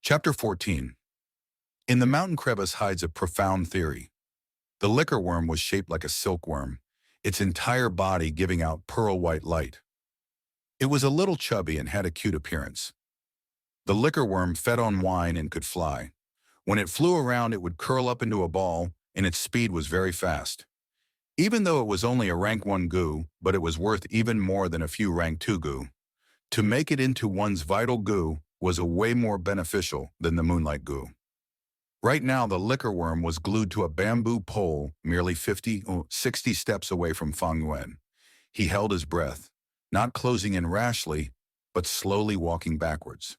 Chapter 14. In the mountain crevice hides a profound theory. The liquor worm was shaped like a silkworm, its entire body giving out pearl-white light. It was a little chubby and had a cute appearance. The liquor worm fed on wine and could fly. When it flew around, it would curl up into a ball, and its speed was very fast. Even though it was only a rank 1 goo, but it was worth even more than a few rank 2 goo. To make it into one's vital goo was a way more beneficial than the moonlight goo. Right now, the liquor worm was glued to a bamboo pole merely 60 steps away from Fang Yuan. He held his breath, not closing in rashly, but slowly walking backwards.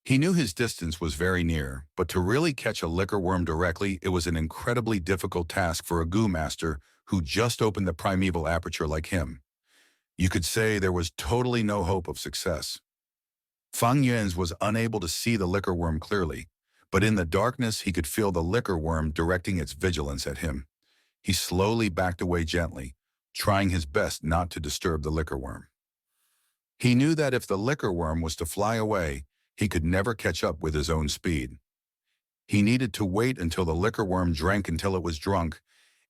He knew his distance was very near, but to really catch a liquor worm directly, it was an incredibly difficult task for a goo master who just opened the primeval aperture like him. You could say there was totally no hope of success. Fang Yuan was unable to see the liquor worm clearly, but in the darkness he could feel the liquor worm directing its vigilance at him. He slowly backed away gently, trying his best not to disturb the liquor worm. He knew that if the liquor worm was to fly away, he could never catch up with his own speed. He needed to wait until the liquor worm drank until it was drunk,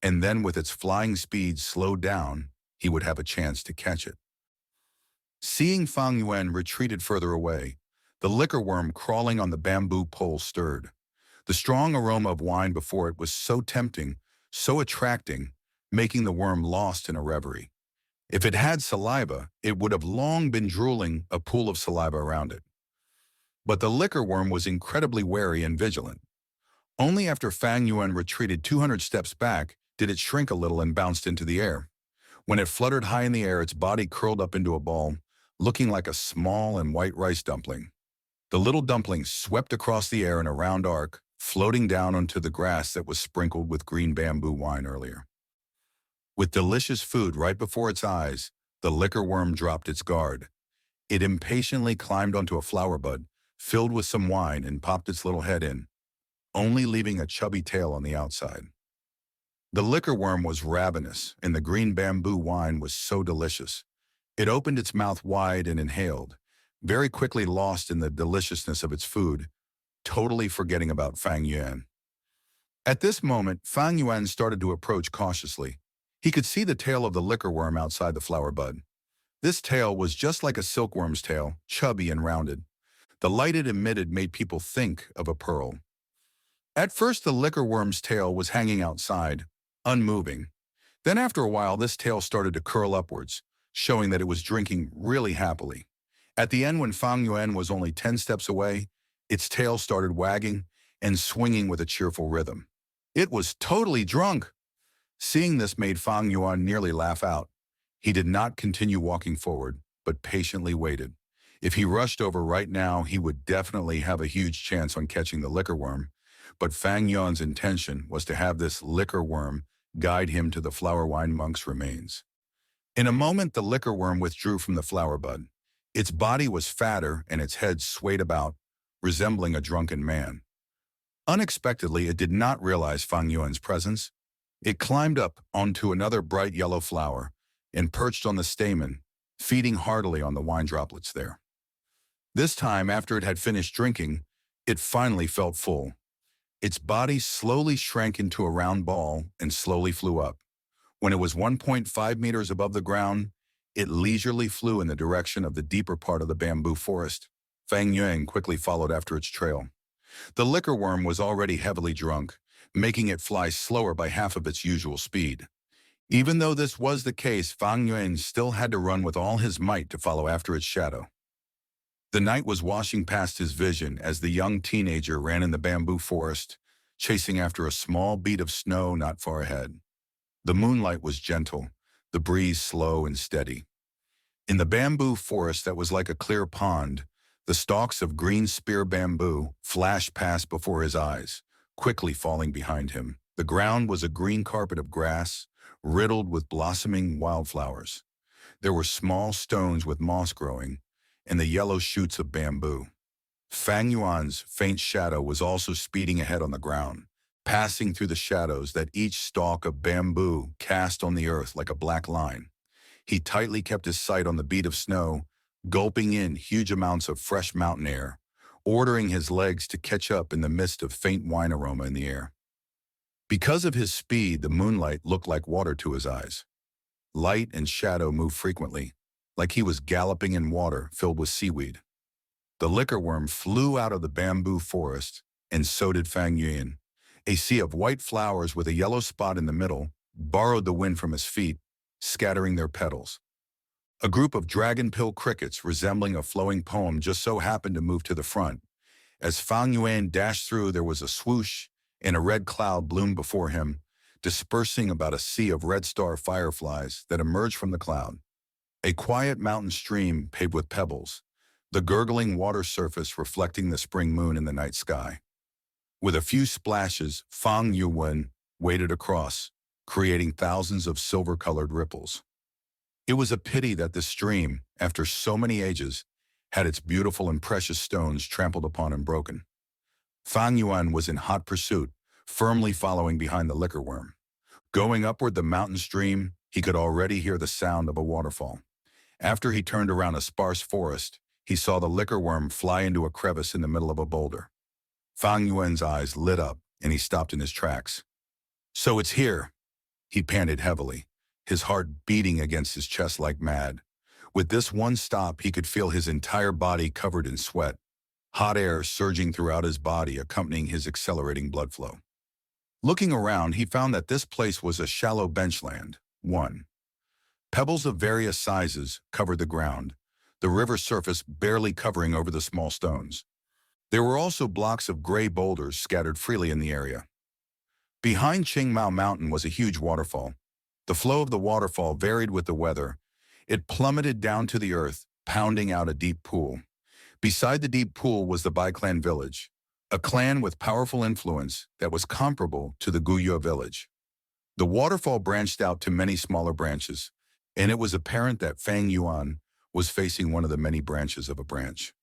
and then with its flying speed slowed down, he would have a chance to catch it. Seeing Fang Yuan retreated further away, the liquor worm crawling on the bamboo pole stirred. The strong aroma of wine before it was so tempting, so attracting, making the worm lost in a reverie. If it had saliva, it would have long been drooling a pool of saliva around it. But the liquor worm was incredibly wary and vigilant. Only after Fang Yuan retreated 200 steps back did it shrink a little and bounced into the air. When it fluttered high in the air, its body curled up into a ball, looking like a small and white rice dumpling. The little dumpling swept across the air in a round arc, floating down onto the grass that was sprinkled with green bamboo wine earlier. With delicious food right before its eyes, the liquor worm dropped its guard. It impatiently climbed onto a flower bud, filled with some wine, and popped its little head in, only leaving a chubby tail on the outside. The liquor worm was ravenous, and the green bamboo wine was so delicious. It opened its mouth wide and inhaled, very quickly lost in the deliciousness of its food, totally forgetting about Fang Yuan. At this moment, Fang Yuan started to approach cautiously. He could see the tail of the liquor worm outside the flower bud. This tail was just like a silkworm's tail, chubby and rounded. The light it emitted made people think of a pearl. At first, the liquor worm's tail was hanging outside, unmoving. Then after a while, this tail started to curl upwards, showing that it was drinking really happily. At the end, when Fang Yuan was only 10 steps away, its tail started wagging and swinging with a cheerful rhythm. It was totally drunk. Seeing this made Fang Yuan nearly laugh out. He did not continue walking forward, but patiently waited. If he rushed over right now, he would definitely have a huge chance on catching the liquor worm, but Fang Yuan's intention was to have this liquor worm guide him to the flower wine monk's remains. In a moment, the liquor worm withdrew from the flower bud. Its body was fatter and its head swayed about, resembling a drunken man. Unexpectedly, it did not realize Fang Yuan's presence. It climbed up onto another bright yellow flower and perched on the stamen, feeding heartily on the wine droplets there. This time, after it had finished drinking, it finally felt full. Its body slowly shrank into a round ball and slowly flew up. When it was 1.5 meters above the ground, it leisurely flew in the direction of the deeper part of the bamboo forest. Fang Yuan quickly followed after its trail. The liquor worm was already heavily drunk, making it fly slower by half of its usual speed. Even though this was the case, Fang Yuan still had to run with all his might to follow after its shadow. The night was washing past his vision as the young teenager ran in the bamboo forest, chasing after a small bead of snow not far ahead. The moonlight was gentle, the breeze slow and steady. In the bamboo forest that was like a clear pond, the stalks of green spear bamboo flashed past before his eyes, quickly falling behind him. The ground was a green carpet of grass, riddled with blossoming wildflowers. There were small stones with moss growing, and the yellow shoots of bamboo. Fang Yuan's faint shadow was also speeding ahead on the ground, passing through the shadows that each stalk of bamboo cast on the earth like a black line. He tightly kept his sight on the bead of snow, gulping in huge amounts of fresh mountain air, ordering his legs to catch up in the midst of faint wine aroma in the air. Because of his speed, the moonlight looked like water to his eyes. Light and shadow moved frequently, like he was galloping in water filled with seaweed. The liquor worm flew out of the bamboo forest, and so did Fang Yuan. A sea of white flowers with a yellow spot in the middle borrowed the wind from his feet, scattering their petals. A group of dragon-pill crickets resembling a flowing poem just so happened to move to the front. As Fang Yuan dashed through, there was a swoosh, and a red cloud bloomed before him, dispersing about a sea of red star fireflies that emerged from the cloud. A quiet mountain stream paved with pebbles, the gurgling water surface reflecting the spring moon in the night sky. With a few splashes, Fang Yuan waded across, creating thousands of silver-colored ripples. It was a pity that the stream, after so many ages, had its beautiful and precious stones trampled upon and broken. Fang Yuan was in hot pursuit, firmly following behind the liquor worm. Going upward the mountain stream, he could already hear the sound of a waterfall. After he turned around a sparse forest, he saw the liquor worm fly into a crevice in the middle of a boulder. Fang Yuan's eyes lit up, and he stopped in his tracks. "So it's here," he panted heavily, his heart beating against his chest like mad. With this one stop, he could feel his entire body covered in sweat, hot air surging throughout his body accompanying his accelerating blood flow. Looking around, he found that this place was a shallow benchland. 1. Pebbles of various sizes covered the ground, the river surface barely covering over the small stones. There were also blocks of gray boulders scattered freely in the area. Behind Qingmao Mountain was a huge waterfall. The flow of the waterfall varied with the weather. It plummeted down to the earth, pounding out a deep pool. Beside the deep pool was the Bai clan village, a clan with powerful influence that was comparable to the Guyo village. The waterfall branched out to many smaller branches, and it was apparent that Fang Yuan was facing one of the many branches of a branch.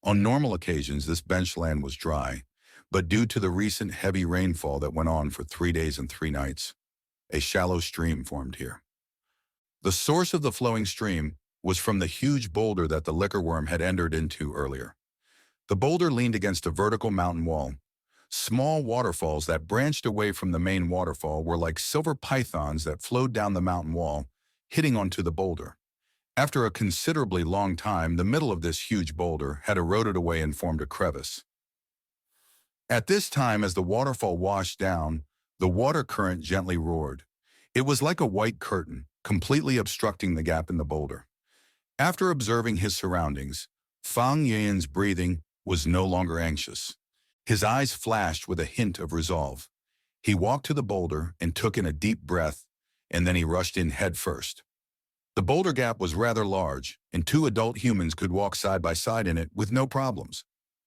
On normal occasions, this benchland was dry, but due to the recent heavy rainfall that went on for 3 days and 3 nights, a shallow stream formed here. The source of the flowing stream was from the huge boulder that the liquor worm had entered into earlier. The boulder leaned against a vertical mountain wall. Small waterfalls that branched away from the main waterfall were like silver pythons that flowed down the mountain wall, hitting onto the boulder. After a considerably long time, the middle of this huge boulder had eroded away and formed a crevice. At this time, as the waterfall washed down, the water current gently roared. It was like a white curtain, completely obstructing the gap in the boulder. After observing his surroundings, Fang Yuan's breathing was no longer anxious. His eyes flashed with a hint of resolve. He walked to the boulder and took in a deep breath, and then he rushed in head first. The boulder gap was rather large, and 2 adult humans could walk side by side in it with no problems.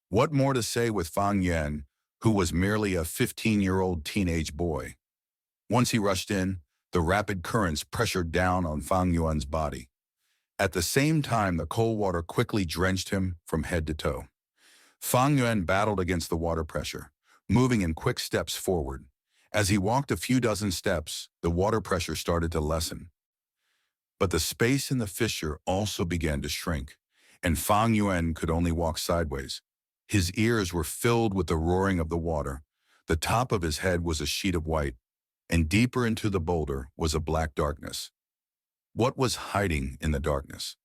What more to say with Fang Yuan, who was merely a 15-year-old teenage boy? Once he rushed in, the rapid currents pressured down on Fang Yuan's body. At the same time, the cold water quickly drenched him from head to toe. Fang Yuan battled against the water pressure, moving in quick steps forward. As he walked a few dozen steps, the water pressure started to lessen. But the space in the fissure also began to shrink, and Fang Yuan could only walk sideways. His ears were filled with the roaring of the water. The top of his head was a sheet of white, and deeper into the boulder was a black darkness. What was hiding in the darkness?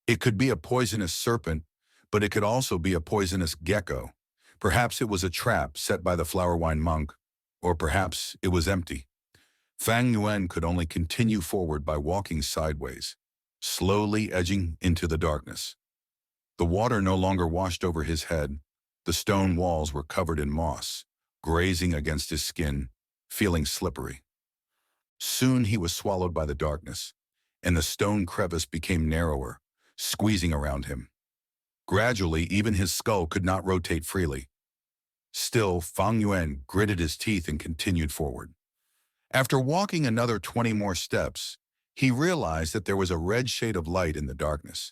It could be a poisonous serpent, but it could also be a poisonous gecko. Perhaps it was a trap set by the flower wine monk, or perhaps it was empty. Fang Yuan could only continue forward by walking sideways, slowly edging into the darkness. The water no longer washed over his head. The stone walls were covered in moss, grazing against his skin, feeling slippery. Soon he was swallowed by the darkness, and the stone crevice became narrower, squeezing around him. Gradually, even his skull could not rotate freely. Still, Fang Yuan gritted his teeth and continued forward. After walking another 20 more steps, he realized that there was a red shade of light in the darkness.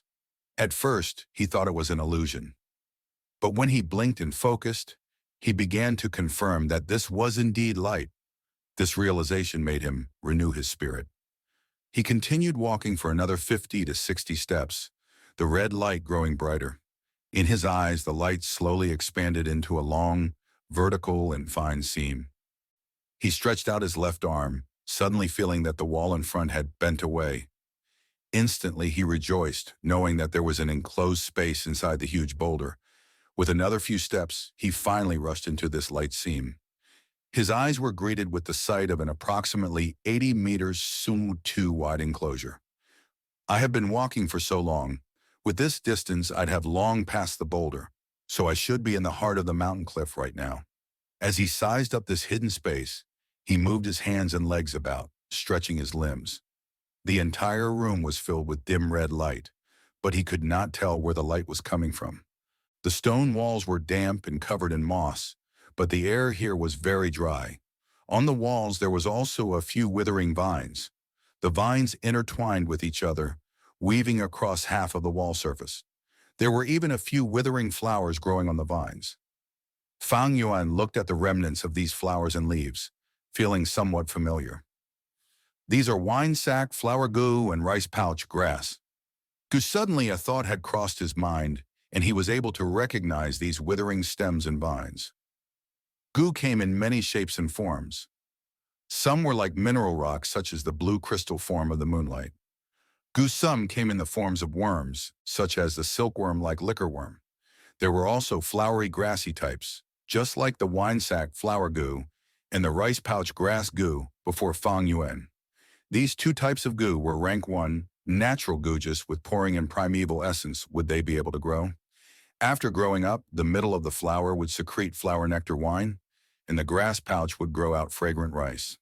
At first, he thought it was an illusion. But when he blinked and focused, he began to confirm that this was indeed light. This realization made him renew his spirit. He continued walking for another 50 to 60 steps, the red light growing brighter. In his eyes, the light slowly expanded into a long, vertical and fine seam. He stretched out his left arm, suddenly feeling that the wall in front had bent away. Instantly, he rejoiced, knowing that there was an enclosed space inside the huge boulder. With another few steps, he finally rushed into this light seam. His eyes were greeted with the sight of an approximately 80 meters Sumu-2 wide enclosure. I have been walking for so long. With this distance, I'd have long passed the boulder, so I should be in the heart of the mountain cliff right now. As he sized up this hidden space, he moved his hands and legs about, stretching his limbs. The entire room was filled with dim red light, but he could not tell where the light was coming from. The stone walls were damp and covered in moss, but the air here was very dry. On the walls there was also a few withering vines. The vines intertwined with each other, weaving across half of the wall surface. There were even a few withering flowers growing on the vines. Fang Yuan looked at the remnants of these flowers and leaves, feeling somewhat familiar. These are wine sack, flower goo, and rice pouch grass. Suddenly a thought had crossed his mind, and he was able to recognize these withering stems and vines. Goo came in many shapes and forms. Some were like mineral rocks, such as the blue crystal form of the moonlight. Some came in the forms of worms, such as the silkworm-like liquorworm. There were also flowery grassy types, just like the wine sack flower goo and the rice pouch grass goo before Fang Yuan. These two types of goo were rank 1, natural goo. Just with pouring in primeval essence would they be able to grow. After growing up, the middle of the flower would secrete flower nectar wine, and the grass pouch would grow out fragrant rice.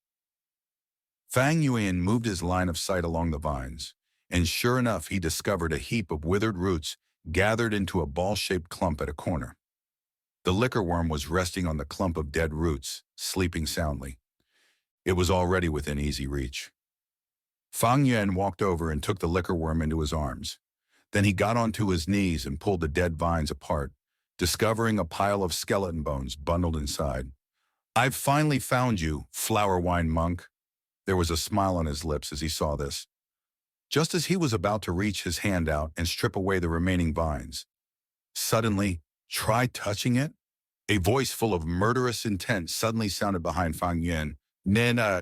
Fang Yuan moved his line of sight along the vines, and sure enough he discovered a heap of withered roots gathered into a ball-shaped clump at a corner. The liquorworm was resting on the clump of dead roots, sleeping soundly. It was already within easy reach. Fang Yuan walked over and took the liquorworm into his arms. Then he got onto his knees and pulled the dead vines apart, discovering a pile of skeleton bones bundled inside. "I've finally found you, flower wine monk." There was a smile on his lips as he saw this. Just as he was about to reach his hand out and strip away the remaining vines, suddenly, "Try touching it?" A voice full of murderous intent suddenly sounded behind Fang Yuan. "Nena."